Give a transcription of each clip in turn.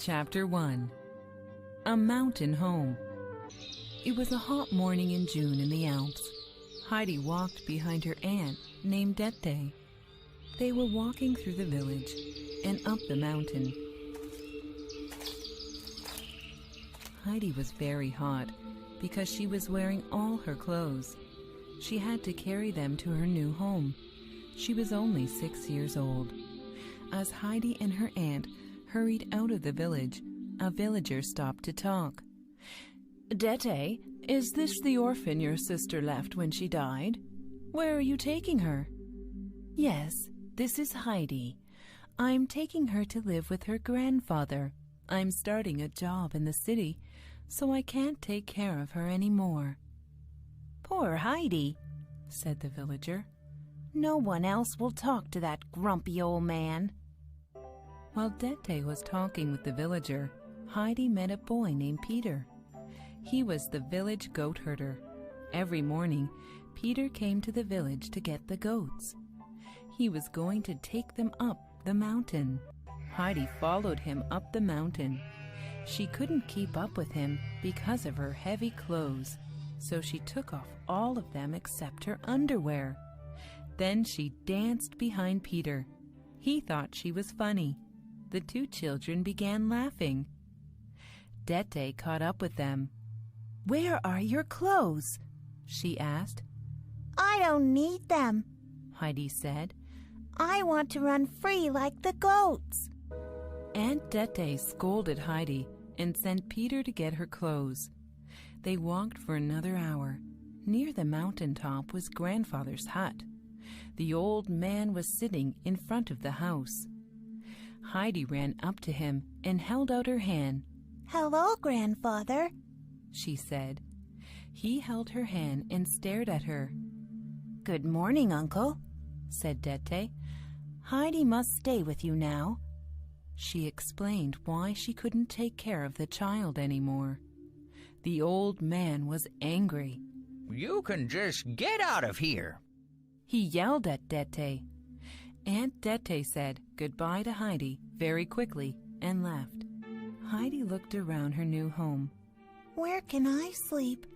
Chapter 1. A Mountain Home. It was a hot morning in June in the Alps. Heidi walked behind her aunt named Dete. They were walking through the village and up the mountain. Heidi was very hot because she was wearing all her clothes. She had to carry them to her new home. She was only 6 years old. As Heidi and her aunt hurried out of the village, a villager stopped to talk. "Dete, is this the orphan your sister left when she died? Where are you taking her?" "Yes, this is Heidi. I'm taking her to live with her grandfather. I'm starting a job in the city, so I can't take care of her anymore." "Poor Heidi," said the villager. "No one else will talk to that grumpy old man." While Dete was talking with the villager, Heidi met a boy named Peter. He was the village goat herder. Every morning, Peter came to the village to get the goats. He was going to take them up the mountain. Heidi followed him up the mountain. She couldn't keep up with him because of her heavy clothes, so she took off all of them except her underwear. Then she danced behind Peter. He thought she was funny. The two children began laughing. Dete caught up with them. "Where are your clothes?" she asked. "I don't need them," Heidi said. "I want to run free like the goats." Aunt Dete scolded Heidi and sent Peter to get her clothes. They walked for another hour. Near the mountain top was grandfather's hut. The old man was sitting in front of the house. Heidi ran up to him and held out her hand. "Hello, grandfather," she said. He held her hand and stared at her. "Good morning, uncle," said Dete. "Heidi must stay with you now." She explained why she couldn't take care of the child anymore. The old man was angry. "You can just get out of here," he yelled at Dete. Aunt Dete said goodbye to Heidi very quickly and left. Heidi looked around her new home. "Where can I sleep?"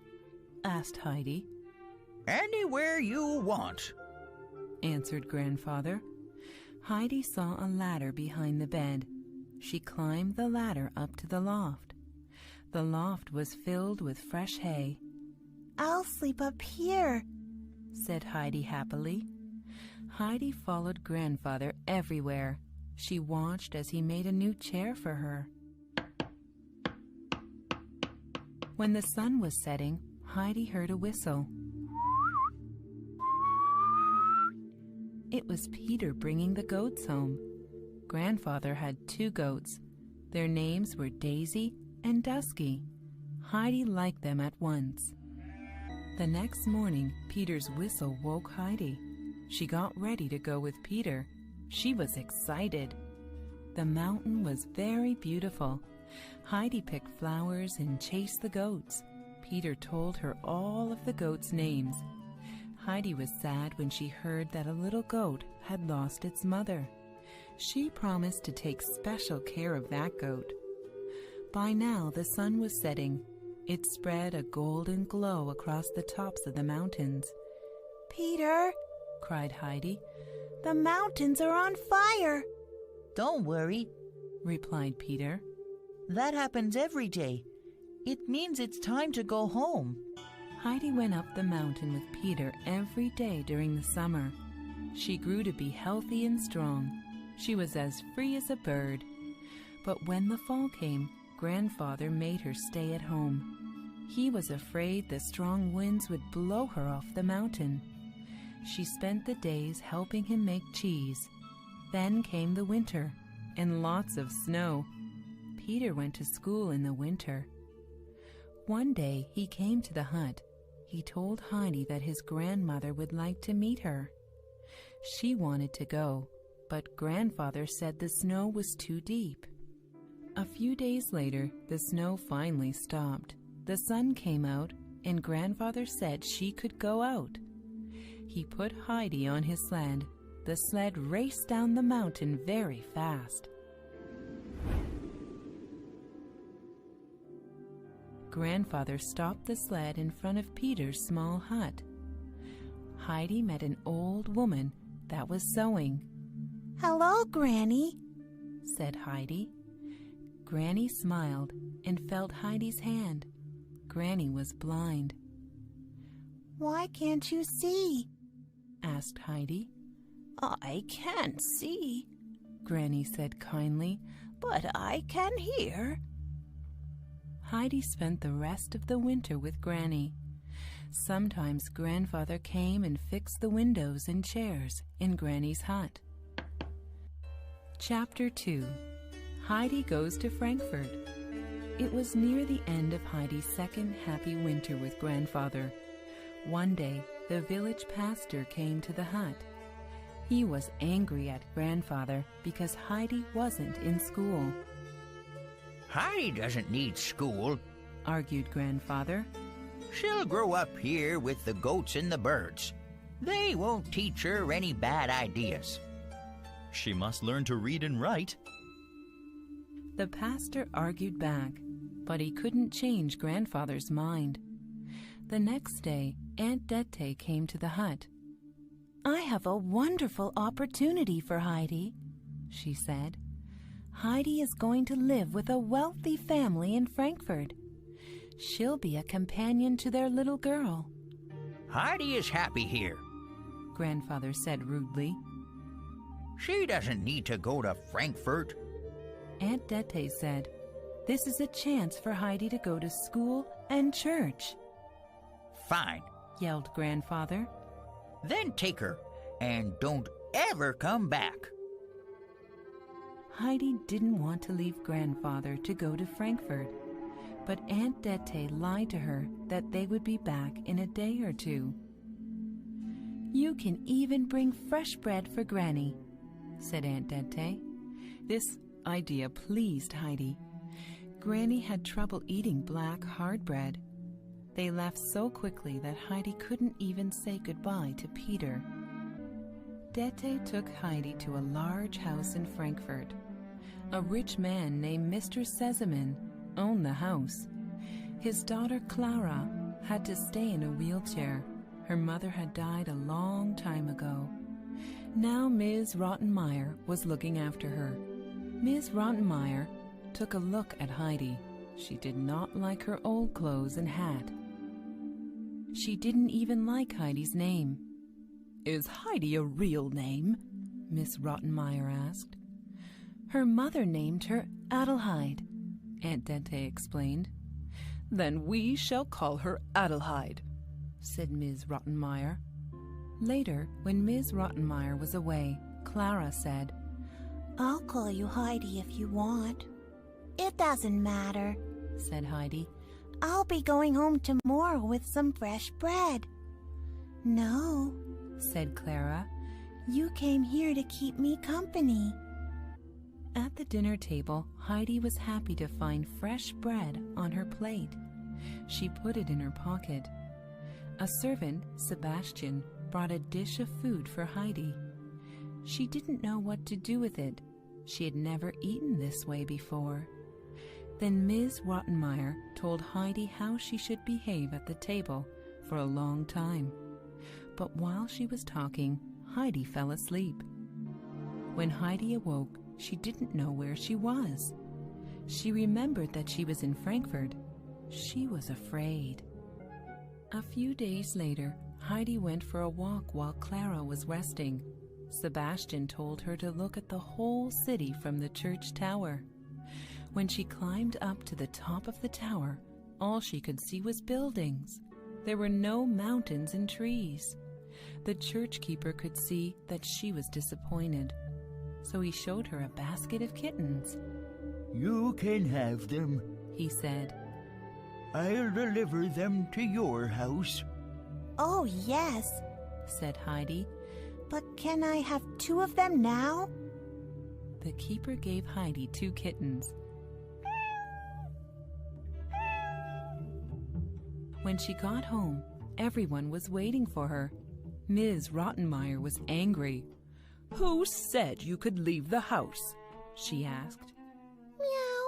asked Heidi. "Anywhere you want," answered grandfather. Heidi saw a ladder behind the bed. She climbed the ladder up to the loft. The loft was filled with fresh hay. "I'll sleep up here," said Heidi happily. Heidi followed grandfather everywhere. She watched as he made a new chair for her. When the sun was setting, Heidi heard a whistle. It was Peter bringing the goats home. Grandfather had 2 goats. Their names were Daisy and Dusky. Heidi liked them at once. The next morning, Peter's whistle woke Heidi. She got ready to go with Peter. She was excited. The mountain was very beautiful. Heidi picked flowers and chased the goats. Peter told her all of the goats' names. Heidi was sad when she heard that a little goat had lost its mother. She promised to take special care of that goat. By now the sun was setting. It spread a golden glow across the tops of the mountains. "Peter," cried Heidi, "the mountains are on fire." "Don't worry," replied Peter. "That happens every day. It means it's time to go home." Heidi went up the mountain with Peter every day during the summer. She grew to be healthy and strong. She was as free as a bird. But when the fall came, grandfather made her stay at home. He was afraid the strong winds would blow her off the mountain. She spent the days helping him make cheese. Then came the winter, and lots of snow. Peter went to school in the winter. One day he came to the hut. He told Heidi that his grandmother would like to meet her. She wanted to go, but grandfather said the snow was too deep. A few days later, the snow finally stopped. The sun came out, and grandfather said she could go out. He put Heidi on his sled. The sled raced down the mountain very fast. Grandfather stopped the sled in front of Peter's small hut. Heidi met an old woman that was sewing. Hello, Granny, said Heidi. Granny smiled and felt Heidi's hand. Granny was blind. Why can't you see? asked Heidi. I can't see, Granny said kindly, but I can hear. Heidi spent the rest of the winter with Granny. Sometimes Grandfather came and fixed the windows and chairs in Granny's hut. Chapter 2. Heidi Goes to Frankfurt. It was near the end of Heidi's second happy winter with Grandfather. One day, the village pastor came to the hut. He was angry at Grandfather because Heidi wasn't in school. Heidi doesn't need school, argued Grandfather. She'll grow up here with the goats and the birds. They won't teach her any bad ideas. She must learn to read and write. The pastor argued back, but he couldn't change Grandfather's mind. The next day, Aunt Dete came to the hut. I have a wonderful opportunity for Heidi, she said. Heidi is going to live with a wealthy family in Frankfurt. She'll be a companion to their little girl. Heidi is happy here, Grandfather said rudely. She doesn't need to go to Frankfurt. Aunt Dete said, this is a chance for Heidi to go to school and church. Fine, yelled Grandfather. Then take her, and don't ever come back. Heidi didn't want to leave Grandfather to go to Frankfurt, but Aunt Dete lied to her that they would be back in a day or two. You can even bring fresh bread for Granny, said Aunt Dete. This idea pleased Heidi. Granny had trouble eating black hard bread. They left so quickly that Heidi couldn't even say goodbye to Peter. Dete took Heidi to a large house in Frankfurt. A rich man named Mr. Sesemann owned the house. His daughter Clara had to stay in a wheelchair. Her mother had died a long time ago. Now Ms. Rottenmeier was looking after her. Ms. Rottenmeier took a look at Heidi. She did not like her old clothes and hat. She didn't even like Heidi's name. Is Heidi a real name? Miss Rottenmeier asked. Her mother named her Adelheid, Aunt Dete explained. Then we shall call her Adelheid, said Ms. Rottenmeier. Later, when Ms. Rottenmeier was away, Clara said, I'll call you Heidi if you want. It doesn't matter, said Heidi. I'll be going home tomorrow with some fresh bread. No, said Clara. You came here to keep me company. At the dinner table, Heidi was happy to find fresh bread on her plate. She put it in her pocket. A servant, Sebastian, brought a dish of food for Heidi. She didn't know what to do with it. She had never eaten this way before. Then Ms. Rottenmeier told Heidi how she should behave at the table for a long time. But while she was talking, Heidi fell asleep. When Heidi awoke, she didn't know where she was. She remembered that she was in Frankfurt. She was afraid. A few days later, Heidi went for a walk while Clara was resting. Sebastian told her to look at the whole city from the church tower. When she climbed up to the top of the tower, all she could see was buildings. There were no mountains and trees. The church keeper could see that she was disappointed, so he showed her a basket of kittens. You can have them, he said. I'll deliver them to your house. Oh, yes, said Heidi. But can I have 2 of them now? The keeper gave Heidi 2 kittens. When she got home, everyone was waiting for her. Ms. Rottenmeier was angry. Who said you could leave the house? She asked. Meow.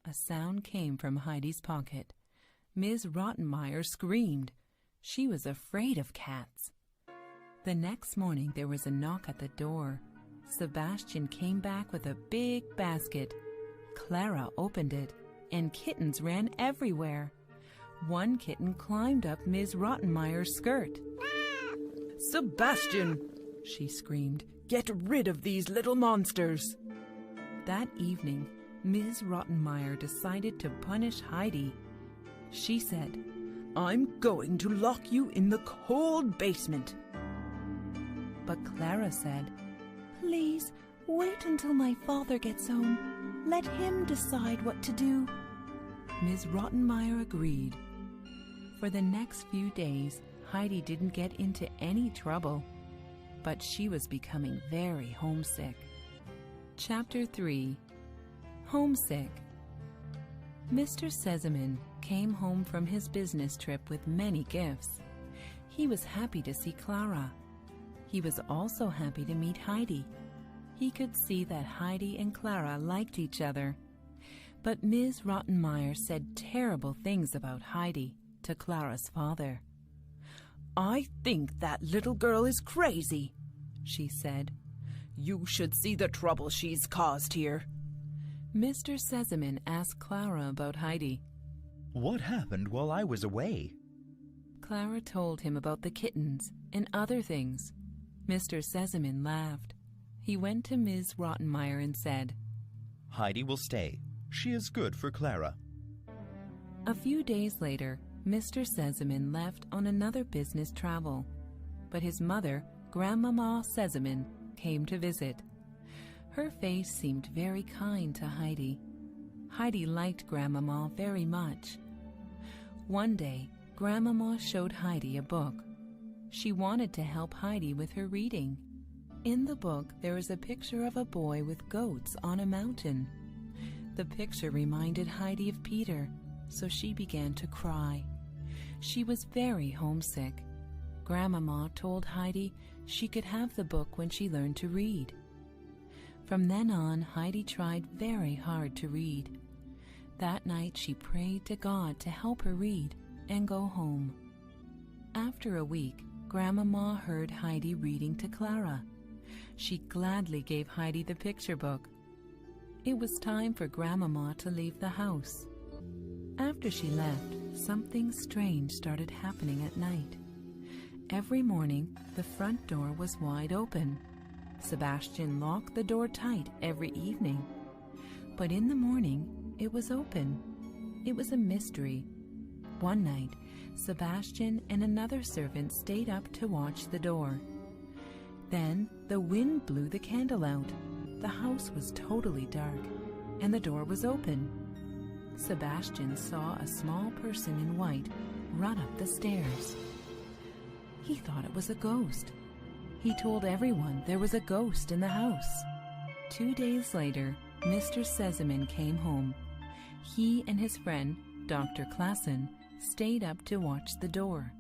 A sound came from Heidi's pocket. Ms. Rottenmeier screamed. She was afraid of cats. The next morning there was a knock at the door. Sebastian came back with a big basket. Clara opened it, and kittens ran everywhere. One kitten climbed up Ms. Rottenmeier's skirt. "Sebastian!" she screamed. "Get rid of these little monsters!" That evening, Ms. Rottenmeier decided to punish Heidi. She said, "I'm going to lock you in the cold basement." But Clara said, Please, wait until my father gets home. Let him decide what to do. Ms. Rottenmeier agreed. For the next few days, Heidi didn't get into any trouble, but she was becoming very homesick. Chapter 3. Homesick. Mr. Sesemann came home from his business trip with many gifts. He was happy to see Clara. He was also happy to meet Heidi. He could see that Heidi and Clara liked each other. But Ms. Rottenmeier said terrible things about Heidi to Clara's father. "I think that little girl is crazy," she said. "You should see the trouble she's caused here." Mr. Sesemann asked Clara about Heidi. What happened while I was away? Clara told him about the kittens and other things. Mr. Sesemann laughed. He went to Ms. Rottenmeier and said, Heidi will stay. She is good for Clara. A few days later, Mr. Sesemann left on another business travel, but his mother, Grandmama Sesemann, came to visit. Her face seemed very kind to Heidi. Heidi liked Grandmama very much. One day, Grandmama showed Heidi a book. She wanted to help Heidi with her reading. In the book, there is a picture of a boy with goats on a mountain. The picture reminded Heidi of Peter, so she began to cry. She was very homesick. Grandmama told Heidi she could have the book when she learned to read. From then on, Heidi tried very hard to read. That night, she prayed to God to help her read and go home. After a week, Grandmama heard Heidi reading to Clara. She gladly gave Heidi the picture book. It was time for Grandmama to leave the house. After she left, something strange started happening at night. Every morning, the front door was wide open. Sebastian locked the door tight every evening. But in the morning, it was open. It was a mystery. One night, Sebastian and another servant stayed up to watch the door. Then the wind blew the candle out. The house was totally dark, and the door was open. Sebastian saw a small person in white run up the stairs. He thought it was a ghost. He told everyone there was a ghost in the house. 2 days later, Mr. Sesemann came home. He and his friend, Dr. Klassen, stayed up to watch the door.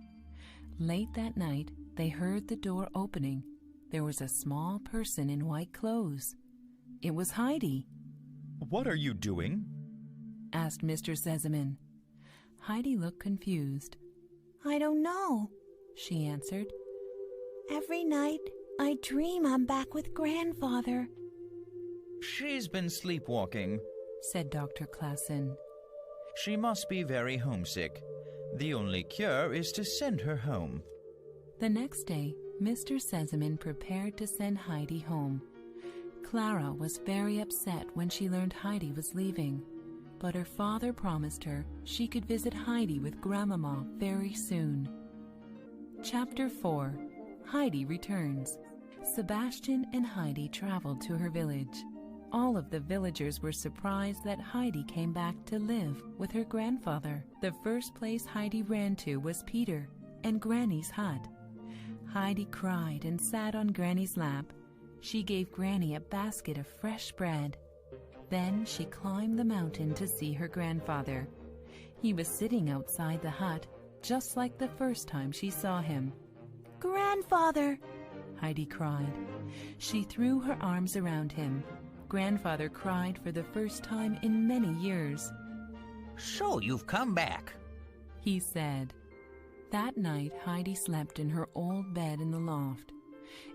Late that night, they heard the door opening. There was a small person in white clothes. It was Heidi. What are you doing? Asked Mr. Sesemann. Heidi looked confused. I don't know, she answered. Every night I dream I'm back with grandfather. She's been sleepwalking, said Dr. Klassen. She must be very homesick. The only cure is to send her home. The next day, Mr. Sesemann prepared to send Heidi home. Clara was very upset when she learned Heidi was leaving, but her father promised her she could visit Heidi with Grandmama very soon. Chapter 4. Heidi returns. Sebastian and Heidi traveled to her village. All of the villagers were surprised that Heidi came back to live with her grandfather. The first place Heidi ran to was Peter and Granny's hut. Heidi cried and sat on Granny's lap. She gave Granny a basket of fresh bread. Then she climbed the mountain to see her grandfather. He was sitting outside the hut, just like the first time she saw him. Grandfather! Heidi cried. She threw her arms around him. Grandfather cried for the first time in many years. So you've come back. he said. That night, Heidi slept in her old bed in the loft.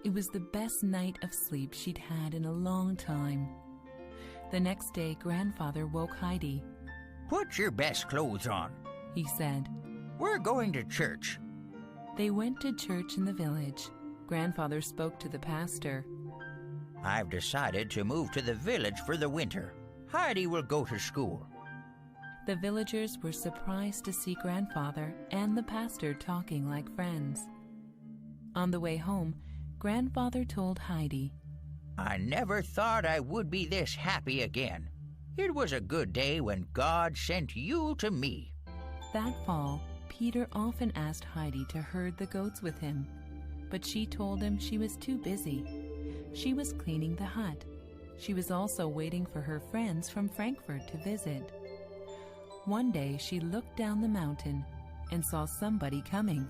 It was the best night of sleep she'd had in a long time. The next day, Grandfather woke Heidi. Put your best clothes on, He said. we're going to church. They went to church in the village. Grandfather spoke to the pastor. I've decided to move to the village for the winter. Heidi will go to school. The villagers were surprised to see Grandfather and the pastor talking like friends. On the way home, Grandfather told Heidi, I never thought I would be this happy again. It was a good day when God sent you to me. That fall, Peter often asked Heidi to herd the goats with him, but she told him she was too busy. She was cleaning the hut. She was also waiting for her friends from Frankfurt to visit. One day she looked down the mountain and saw somebody coming.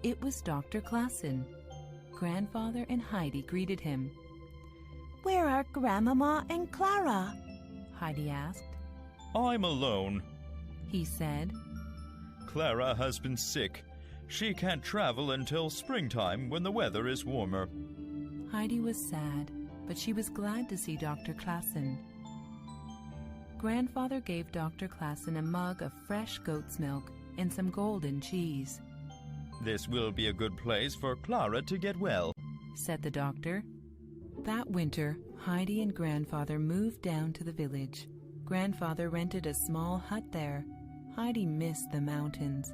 It was Dr. Klassen. Grandfather and Heidi greeted him. Where are Grandmama and Clara? Heidi asked. I'm alone. He said. Clara has been sick. She can't travel until springtime when the weather is warmer. Heidi was sad, but she was glad to see Dr. Klassen. Grandfather gave Dr. Klassen a mug of fresh goat's milk and some golden cheese. This will be a good place for Clara to get well, said the doctor. That winter, Heidi and Grandfather moved down to the village. Grandfather rented a small hut there. Heidi missed the mountains,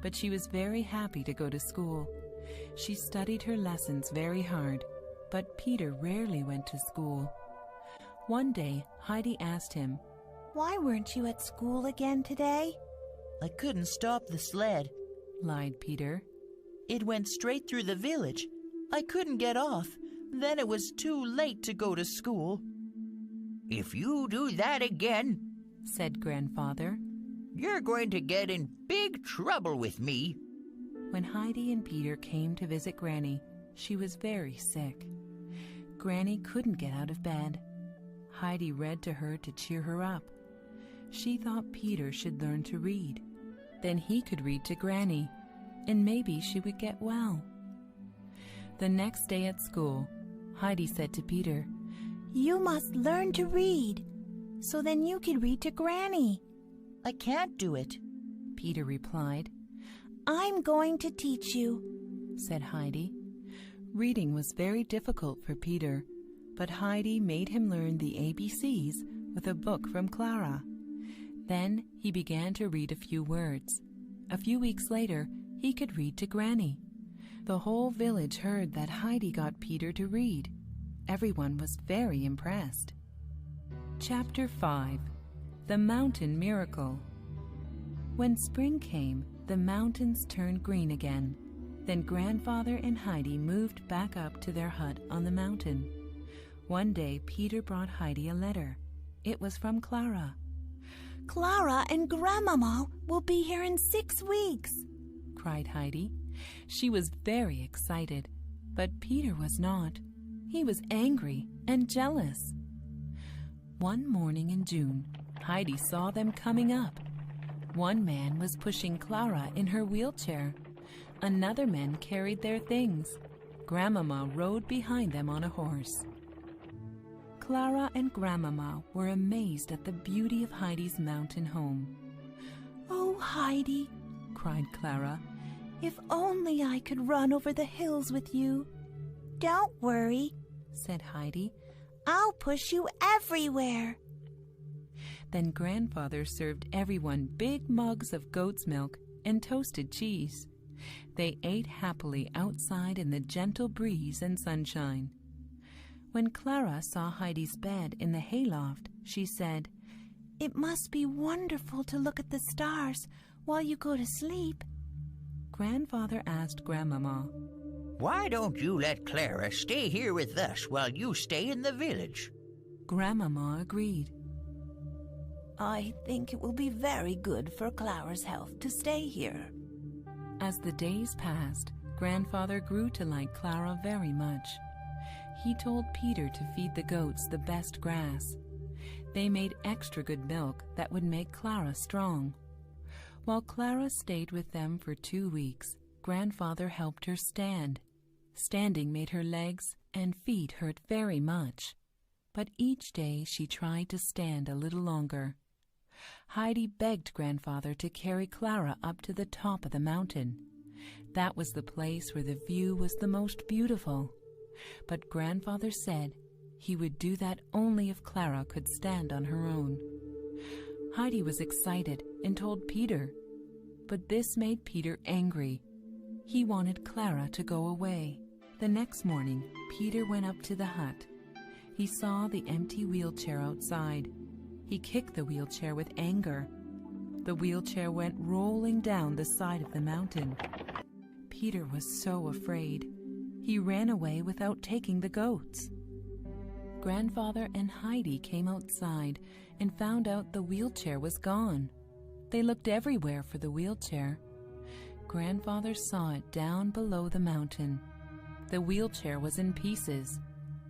but she was very happy to go to school. She studied her lessons very hard, but Peter rarely went to school. One day, Heidi asked him, Why weren't you at school again today? I couldn't stop the sled. lied Peter. It went straight through the village. I couldn't get off. Then it was too late to go to school. If you do that again, said Grandfather. you're going to get in big trouble with me. When Heidi and Peter came to visit Granny, she was very sick. Granny couldn't get out of bed. Heidi read to her to cheer her up. She thought Peter should learn to read. Then he could read to Granny, and maybe she would get well. The next day at school, Heidi said to Peter, You must learn to read, so then you can read to Granny. I can't do it. Peter replied. I'm going to teach you, said Heidi. Reading was very difficult for Peter, but Heidi made him learn the ABCs with a book from Clara. Then he began to read a few words. A few weeks later, he could read to Granny. The whole village heard that Heidi got Peter to read. Everyone was very impressed. Chapter 5. The Mountain Miracle. When spring came, the mountains turned green again. Then Grandfather and Heidi moved back up to their hut on the mountain. One day, Peter brought Heidi a letter. It was from Clara. Clara and Grandmama will be here in 6 weeks, cried Heidi. She was very excited, but Peter was not. He was angry and jealous. One morning in June, Heidi saw them coming up. One man was pushing Clara in her wheelchair. Another man carried their things. Grandmama rode behind them on a horse. Clara and Grandmama were amazed at the beauty of Heidi's mountain home. Oh, Heidi, cried Clara. If only I could run over the hills with you. Don't worry, said Heidi. I'll push you everywhere. Then Grandfather served everyone big mugs of goat's milk and toasted cheese. They ate happily outside in the gentle breeze and sunshine. When Clara saw Heidi's bed in the hayloft, she said, It must be wonderful to look at the stars while you go to sleep. Grandfather asked Grandmama, Why don't you let Clara stay here with us while you stay in the village? Grandmama agreed. I think it will be very good for Clara's health to stay here. As the days passed, Grandfather grew to like Clara very much. He told Peter to feed the goats the best grass. They made extra good milk that would make Clara strong. While Clara stayed with them for 2 weeks, Grandfather helped her stand. Standing made her legs and feet hurt very much, but each day she tried to stand a little longer. Heidi begged Grandfather to carry Clara up to the top of the mountain. That was the place where the view was the most beautiful. But Grandfather said he would do that only if Clara could stand on her own. Heidi was excited and told Peter, but this made Peter angry. He wanted Clara to go away. The next morning, Peter went up to the hut. He saw the empty wheelchair outside. He kicked the wheelchair with anger. The wheelchair went rolling down the side of the mountain. Peter was so afraid. He ran away without taking the goats. Grandfather and Heidi came outside and found out the wheelchair was gone. They looked everywhere for the wheelchair. Grandfather saw it down below the mountain. The wheelchair was in pieces.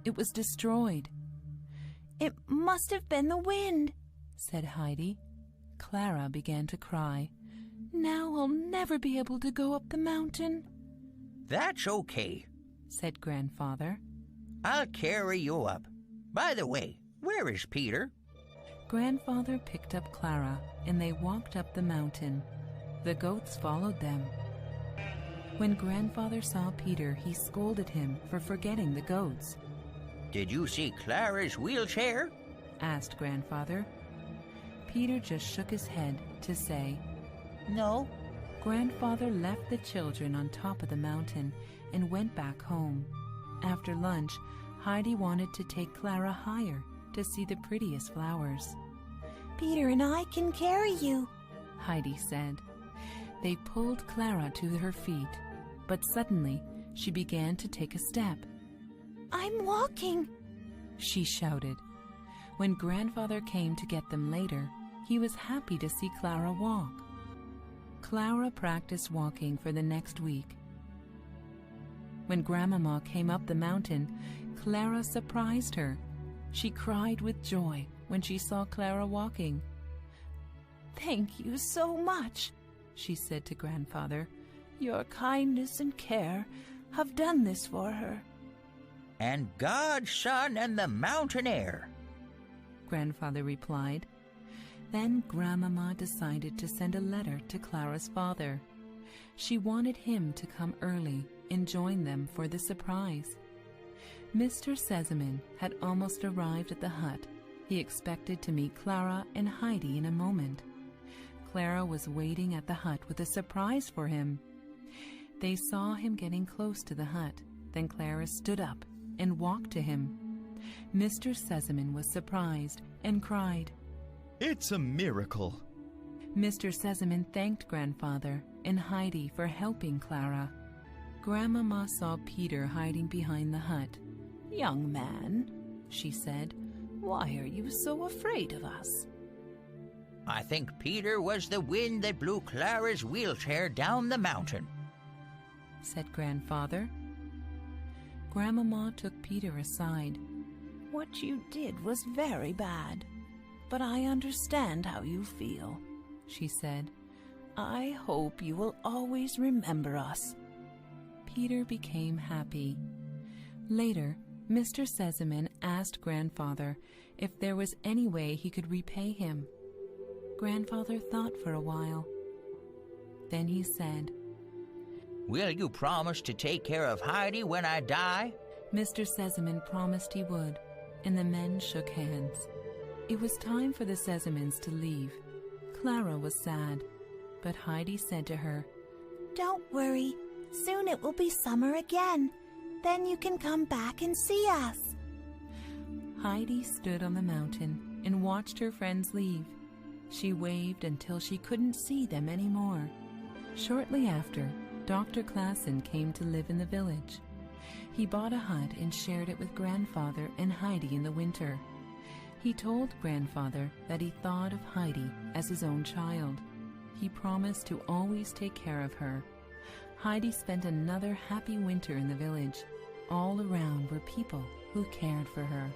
It was destroyed. "It must have been the wind," said Heidi. Clara began to cry. "Now I'll never be able to go up the mountain." That's okay, said Grandfather. I'll carry you up. By the way, where is Peter? Grandfather picked up Clara, and they walked up the mountain. The goats followed them. When Grandfather saw Peter, he scolded him for forgetting the goats. Did you see Clara's wheelchair? Asked Grandfather. Peter just shook his head to say, No. Grandfather left the children on top of the mountain and went back home. After lunch, Heidi wanted to take Clara higher to see the prettiest flowers. "Peter and I can carry you," Heidi said. They pulled Clara to her feet, but suddenly she began to take a step. "I'm walking," she shouted. When Grandfather came to get them later, he was happy to see Clara walk. Clara practiced walking for the next week. When Grandmama came up the mountain, Clara surprised her. She cried with joy when she saw Clara walking. "Thank you so much," she said to Grandfather. "Your kindness and care have done this for her." And God's Son and the mountain air, Grandfather replied. Then Grandmama decided to send a letter to Clara's father. She wanted him to come early and join them for the surprise. Mr. Sesemann had almost arrived at the hut. He expected to meet Clara and Heidi in a moment. Clara was waiting at the hut with a surprise for him. They saw him getting close to the hut. Then Clara stood up and walked to him. Mr. Sesemann was surprised and cried, It's a miracle. Mr. Sesemann thanked Grandfather and Heidi for helping Clara. Grandmama saw Peter hiding behind the hut. "Young man," she said, "why are you so afraid of us?" I think Peter was the wind that blew Clara's wheelchair down the mountain, said Grandfather. Grandmama took Peter aside. "What you did was very bad, but I understand how you feel," she said. "I hope you will always remember us." Peter became happy. Later, Mr. Sesemann asked Grandfather if there was any way he could repay him. Grandfather thought for a while. Then he said, Will you promise to take care of Heidi when I die? Mr. Sesemann promised he would, and the men shook hands. It was time for the Sesemanns to leave. Clara was sad, but Heidi said to her, "Don't worry, soon it will be summer again. Then you can come back and see us." Heidi stood on the mountain and watched her friends leave. She waved until she couldn't see them anymore. Shortly after, Dr. Klassen came to live in the village. He bought a hut and shared it with Grandfather and Heidi in the winter. He told Grandfather that he thought of Heidi as his own child. He promised to always take care of her. Heidi spent another happy winter in the village. All around were people who cared for her.